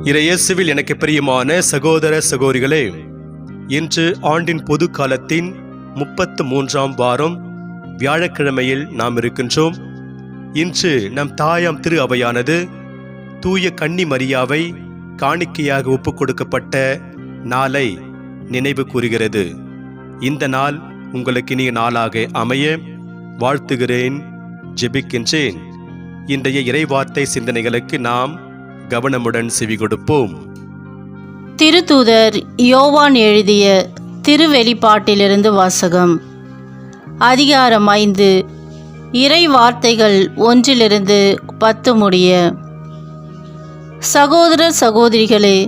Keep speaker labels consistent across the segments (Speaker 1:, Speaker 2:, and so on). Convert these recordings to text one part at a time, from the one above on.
Speaker 1: இறையேசுவில் எனக்கு பிரியமான சகோதர சகோதரிகளே, இன்று ஆண்டின் பொது காலத்தின் 33ஆம் வாரம் வியாழக்கிழமையில் நாம் இருக்கின்றோம். இன்று நம் தாயாம் திரு அவையானது தூய கன்னி மரியாவை காணிக்கையாக ஒப்புக் கொடுக்கப்பட்ட நாளை நினைவு கூறுகிறது. இந்த நாள் உங்களுக்கு இனிய நாளாக அமைய வாழ்த்துகிறேன், ஜெபிக்கின்றேன். இன்றைய இறைவார்த்தை சிந்தனைகளுக்கு நாம் கவனமுடன் செவி கொடுப்போம்.
Speaker 2: திருத்தூதர் யோவான் எழுதிய திருவெளிப்பாட்டிலிருந்து வாசகம். அதிகாரம் 5, இறை வார்த்தைகள் 1-10 முடிய. சகோதரர் சகோதரிகளே,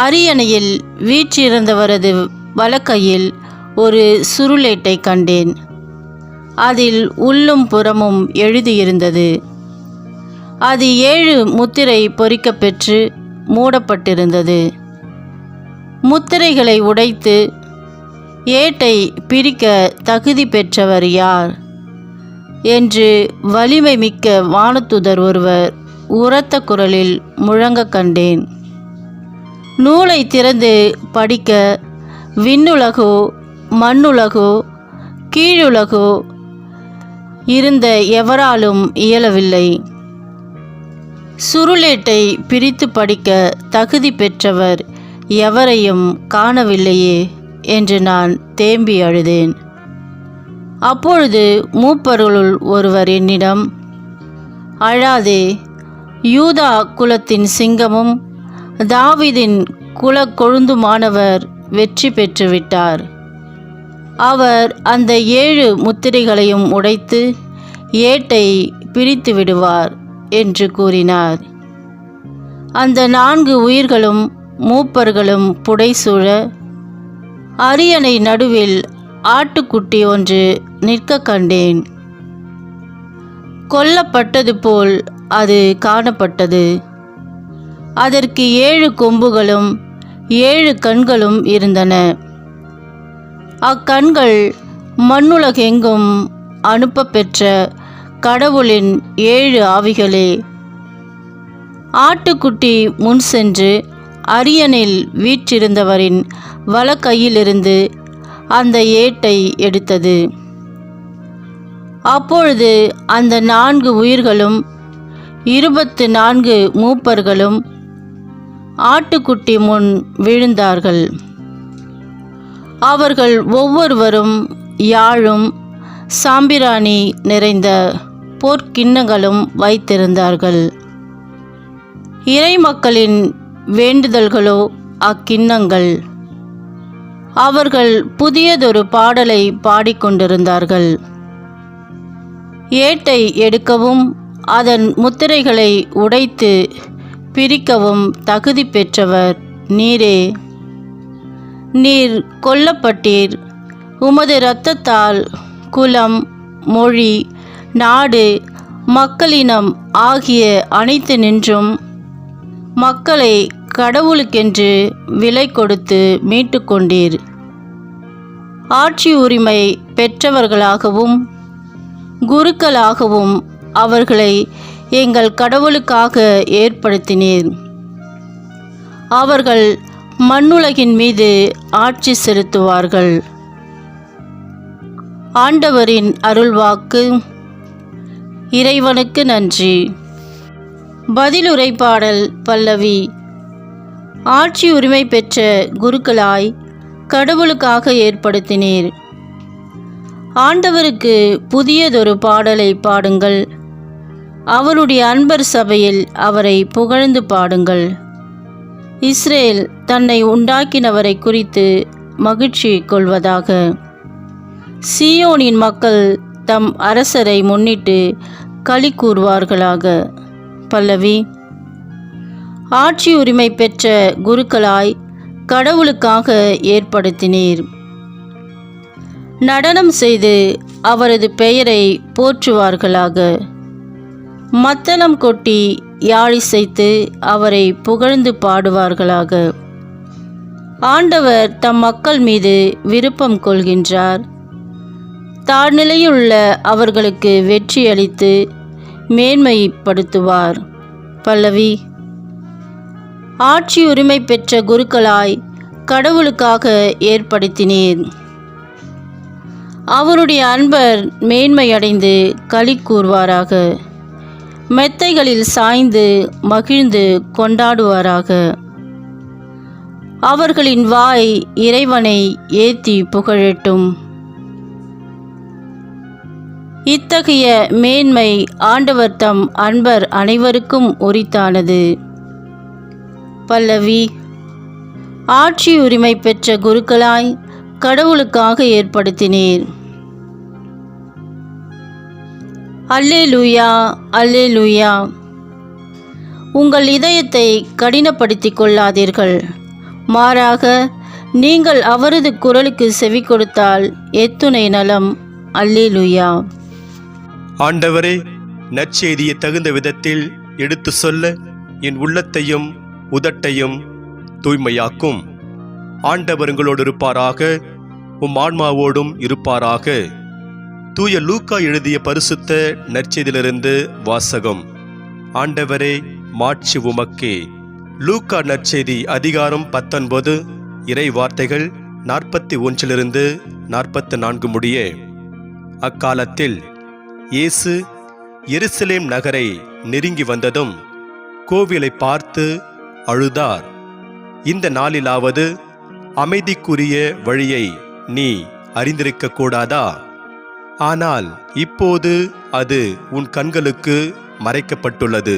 Speaker 2: அரியணையில் வீற்றிருந்தவரது வலக்கையில் ஒரு சுருளேட்டை கண்டேன். அதில் உள்ளும் புறமும் எழுதியிருந்தது. அது 7 முத்திரை பொறிக்கப் பெற்று மூடப்பட்டிருந்தது. முத்திரைகளை உடைத்து ஏட்டை பிரிக்க தகுதி பெற்றவர் யார் என்று வலிமை மிக்க வானதூதர் ஒருவர் உரத்த குரலில் முழங்க கண்டேன். நூலை திறந்து படிக்க விண்ணுலகோ மண்ணுலகோ கீழுலகோ இருந்த எவராலும் இயலவில்லை. சுருளேட்டை பிரித்து படிக்க தகுதி பெற்றவர் எவரையும் காணவில்லையே என்று நான் தேம்பி அழுதேன். அப்பொழுது மூப்பர்களுள் ஒருவர் என்னிடம், அழாதே, யூதா குலத்தின் சிங்கமும் தாவீதின் குல கொழுந்துமானவர் வெற்றி பெற்றுவிட்டார். அவர் அந்த 7 முத்திரைகளையும் உடைத்து ஏட்டை பிரித்து விடுவார் என்று கூறினார். அந்த 4 உயிர்களும் மூப்பர்களும் புடைசூழ அரியணை நடுவில் ஆட்டுக்குட்டி ஒன்று நிற்க கண்டேன். கொல்லப்பட்டது போல் அது காணப்பட்டது. அதற்கு 7 கொம்புகளும் 7 கண்களும் இருந்தன. அக்கண்கள் மண்ணுலகெங்கும் அனுப்ப பெற்ற கடவுளின் 7 ஆவிகளே. ஆட்டுக்குட்டி முன் சென்று அரியணையில் வீற்றிருந்தவரின் வலக்கையிலிருந்து அந்த ஏட்டை எடுத்தது. அப்பொழுது அந்த 4 உயிர்களும் 24 மூப்பர்களும் ஆட்டுக்குட்டி முன் விழுந்தார்கள். அவர்கள் ஒவ்வொருவரும் யாழும் சாம்பிராணி நிறைந்த பொற்கிண்ணங்களும் வைத்திருந்தார்கள். இறை மக்களின் வேண்டுதல்களோ அக்கிண்ணங்கள். அவர்கள் புதியதொரு பாடலை பாடிக்கொண்டிருந்தார்கள். ஏட்டை எடுக்கவும் அதன் முத்திரைகளை உடைத்து பிரிக்கவும் தகுதி பெற்றவர் நீரே. நீர் கொல்லப்பட்டீர். உமது இரத்தத்தால் குலம், மொழி, நாடு, மக்களினம் ஆகிய அனைத்து நின்றும் மக்களை கடவுளுக்கென்று விலை கொடுத்து மீட்டு கொண்டீர். ஆட்சி உரிமை பெற்றவர்களாகவும் குருக்களாகவும் அவர்களை எங்கள் கடவுளுக்காக ஏற்படுத்தினீர். அவர்கள் மண்ணுலகின் மீது ஆட்சி செலுத்துவார்கள். ஆண்டவரின் அருள்வாக்கு. இறைவனுக்கு நன்றி. பதிலுரை பாடல் பல்லவி. ஆட்சி உரிமை பெற்ற குருக்களாய் கடவுளுக்காக ஏற்படுத்தினீர். ஆண்டவருக்கு புதியதொரு பாடலை பாடுங்கள். அவருடைய அன்பர் சபையில் அவரை புகழ்ந்து பாடுங்கள். இஸ்ரேல் தன்னை உண்டாக்கினவரை குறித்து மகிழ்ச்சி கொள்வதாக. சீயோனின் மக்கள் தம் அரசரை முன்னிட்டு களி கூறுவார்களாக. பல்லவி. ஆட்சி உரிமை பெற்ற குருக்களாய் கடவுளுக்காக ஏற்படுத்தினீர். நடனம் செய்து அவரது பெயரை போற்றுவார்களாக. மத்தளம் கொட்டி யாழிசைத்து அவரை புகழ்ந்து பாடுவார்களாக. ஆண்டவர் தம் மக்கள் மீது விருப்பம் கொள்கின்றார். தாழ்நிலையுள்ள அவர்களுக்கு வெற்றியளித்து மேன்மைப்படுத்துவார். பல்லவி. ஆட்சி உரிமை பெற்ற குருக்களாய் கடவுளுக்காக ஏற்படுத்தினீர். அவருடைய அன்பர் மேன்மையடைந்து களி கூறுவாராக. மெத்தைகளில் சாய்ந்து மகிழ்ந்து கொண்டாடுவாராக. அவர்களின் வாய் இறைவனை ஏத்தி புகழட்டும். இத்தகைய மேன்மை ஆண்டவர் தம் அன்பர் அனைவருக்கும் உரித்தானது. பல்லவி. ஆட்சி உரிமை பெற்ற குருக்களாய் கடவுளுக்காக ஏற்படுத்தினீர். அல்லேலூயா, அல்லேலூயா. உங்கள் இதயத்தை கடினப்படுத்திக் கொள்ளாதீர்கள். மாறாக நீங்கள் அவரது குரலுக்கு செவி கொடுத்தால் எத்துணை நலம். அல்லேலூயா.
Speaker 1: ஆண்டவரே, நற்செய்தியை தகுந்த விதத்தில் எடுத்து சொல்ல என் உள்ளத்தையும் உதட்டையும் தூய்மையாக்கும். ஆண்டவர் உங்களோடு இருப்பாராக, உம் ஆன்மாவோடும் இருப்பாராக. தூய லூக்கா எழுதிய பரிசுத்த நற்செய்தியிலிருந்து வாசகம். ஆண்டவரே, மாட்சி உமக்கே. லூக்கா நற்செய்தி அதிகாரம் 19 இறை வார்த்தைகள் 41 44 முடிய. அக்காலத்தில் இயேசு எருசலேம் நகரை நெருங்கி வந்ததும் கோவிலை பார்த்து அழுதார். இந்த நாளிலாவது அமைதிக்குரிய வழியை நீ அறிந்திருக்க கூடாதா? ஆனால் இப்போது அது உன் கண்களுக்கு மறைக்கப்பட்டுள்ளது.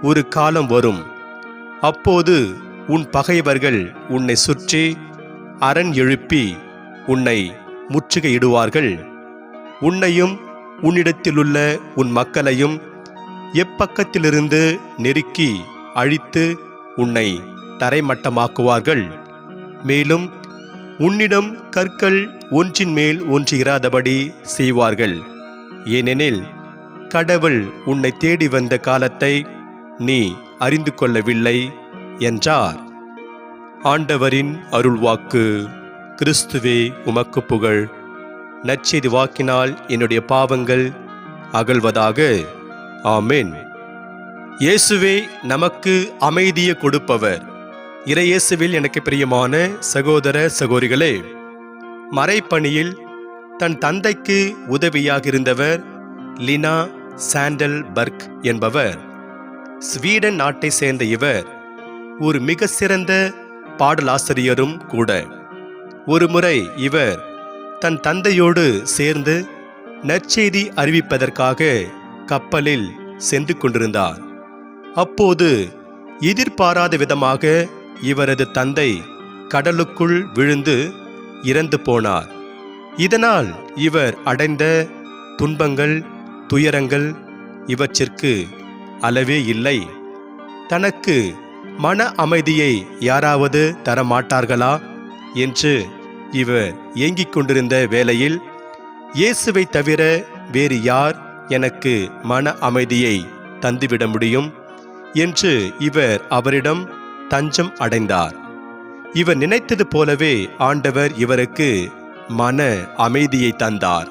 Speaker 1: ஒரு காலம் வரும், அப்போது உன் பகைவர்கள் உன்னை சுற்றி அரண் எழுப்பி உன்னை முற்றுகையிடுவார்கள். உன்னையும் உன்னிடத்திலுள்ள உன் மக்களையும் எப்பக்கத்திலிருந்து நெருக்கி அழித்து உன்னை தரைமட்டமாக்குவார்கள். மேலும் உன்னிடம் கற்கள் ஒன்றின் மேல் ஒன்று இராதபடி செய்வார்கள். ஏனெனில் கடவுள் உன்னை தேடி வந்த காலத்தை நீ அறிந்து கொள்ளவில்லை என்றார். ஆண்டவரின் அருள்வாக்கு. கிறிஸ்துவே, உமக்கு புகழ். நற்செய்தி வாக்கினால் என்னுடைய பாவங்கள் அகல்வதாக. ஆமென். இயேசுவே நமக்கு அமைதியை கொடுப்பவர். இறையேசுவில் எனக்கு பிரியமான சகோதர சகோதரிகளே, மறைப்பணியில் தன் தந்தைக்கு உதவியாக இருந்தவர் லினா சாண்டல்பர்க் என்பவர். ஸ்வீடன் நாட்டை சேர்ந்த இவர் ஒரு மிக சிறந்த பாடலாசிரியரும் கூட. ஒருமுறை இவர் தன் தந்தையோடு சேர்ந்து நற்செய்தி அறிவிப்பதற்காக கப்பலில் சென்று கொண்டிருந்தார். அப்போது எதிர்பாராத விதமாக இவரது தந்தை கடலுக்குள் விழுந்து இறந்து போனார். இதனால் இவர் அடைந்த துன்பங்கள், துயரங்கள் இவற்றிற்கு அளவே இல்லை. தனக்கு மன அமைதியை யாராவது தரமாட்டார்களா என்று இவர் ஏங்கிக் கொண்டிருந்த வேளையில், இயேசுவை தவிர வேறு யார் எனக்கு மன அமைதியை தந்துவிட முடியும் என்று இவர் அவரிடம் தஞ்சம் அடைந்தார். இவர் நினைத்தது போலவே ஆண்டவர் இவருக்கு மன அமைதியை தந்தார்.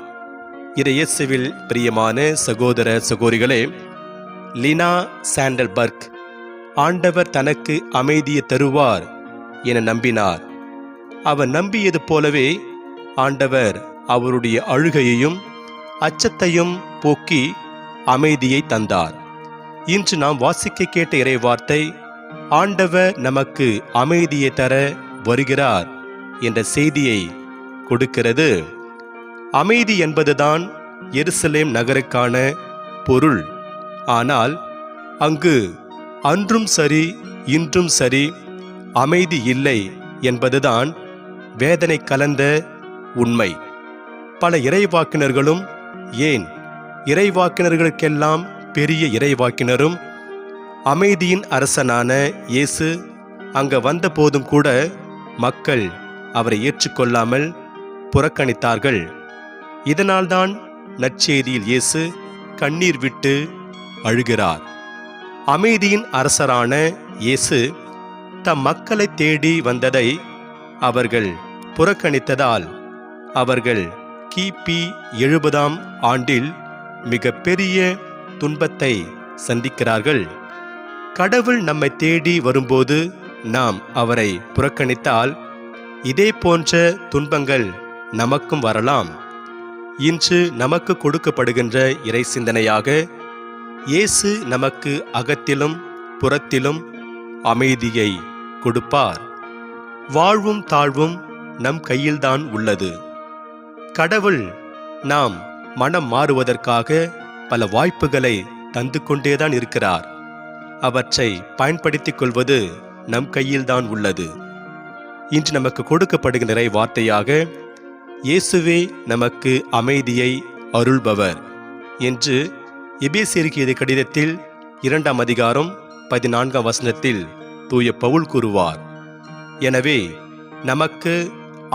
Speaker 1: இறையேசுவில் பிரியமான சகோதர சகோதரிகளே, லினா சாண்டல்பர்க் ஆண்டவர் தனக்கு அமைதியை தருவார் என நம்பினார். அவர் நம்பியது போலவே ஆண்டவர் அவருடைய அழுகையையும் அச்சத்தையும் போக்கி அமைதியை தந்தார். இன்று நாம் வாசிக்க கேட்ட இறைவார்த்தை ஆண்டவர் நமக்கு அமைதியை தர வருகிறார் என்ற செய்தியை கொடுக்கிறது. அமைதி என்பதுதான் எருசலேம் நகருக்கான பொருள். ஆனால் அங்கு அன்றும் சரி இன்றும் சரி அமைதி இல்லை என்பதுதான் வேதனை கலந்த உண்மை. பல இறைவாக்கினர்களும், ஏன் இறைவாக்கினர்களுக்கெல்லாம் பெரிய இறைவாக்கினரும் அமைதியின் அரசனான இயேசு அங்க வந்த போதும் கூட மக்கள் அவரை ஏற்றுக்கொள்ளாமல் புறக்கணித்தார்கள். இதனால்தான் நற்செய்தியில் இயேசு கண்ணீர் விட்டு அழுகிறார். அமைதியின் அரசரான இயேசு தம் மக்களை தேடி வந்ததை அவர்கள் புறக்கணித்ததால் அவர்கள் கிபி 70ஆம் ஆண்டில் மிக பெரிய துன்பத்தை சந்திக்கிறார்கள். கடவுள் நம்மை தேடி வரும்போது நாம் அவரை புறக்கணித்தால் இதே போன்ற துன்பங்கள் நமக்கும் வரலாம். இன்று நமக்கு கொடுக்கப்படுகின்ற இறை சிந்தனையாக இயேசு நமக்கு அகத்திலும் புறத்திலும் அமைதியை கொடுப்பார். வாழ்வும் தாழ்வும் நம் கையில்தான் உள்ளது. கடவுள் நாம் மனம் மாறுவதற்காக பல வாய்ப்புகளை தந்து கொண்டேதான் இருக்கிறார். அவற்றை பயன்படுத்திக் கொள்வது நம் கையில்தான் உள்ளது. இன்று நமக்கு கொடுக்கப்படுகின்ற இறை வார்த்தையாக இயேசுவே நமக்கு அமைதியை அருள்பவர் என்று எபேசியருக்கு எழுதிய கடிதத்தில் 2ஆம் அதிகாரம் 14ஆம் வசனத்தில் தூய பவுல் கூறுவார். எனவே நமக்கு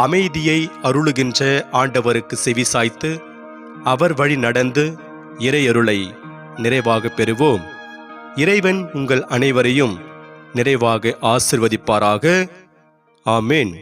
Speaker 1: அமைதியை அருளுகின்ற ஆண்டவருக்கு செவிசாய்த்து அவர் வழி நடந்து இறையருளை நிறைவாக பெறுவோம். இறைவன் உங்கள் அனைவரையும் நிறைவாக ஆசிர்வதிப்பாராக. ஆமென்.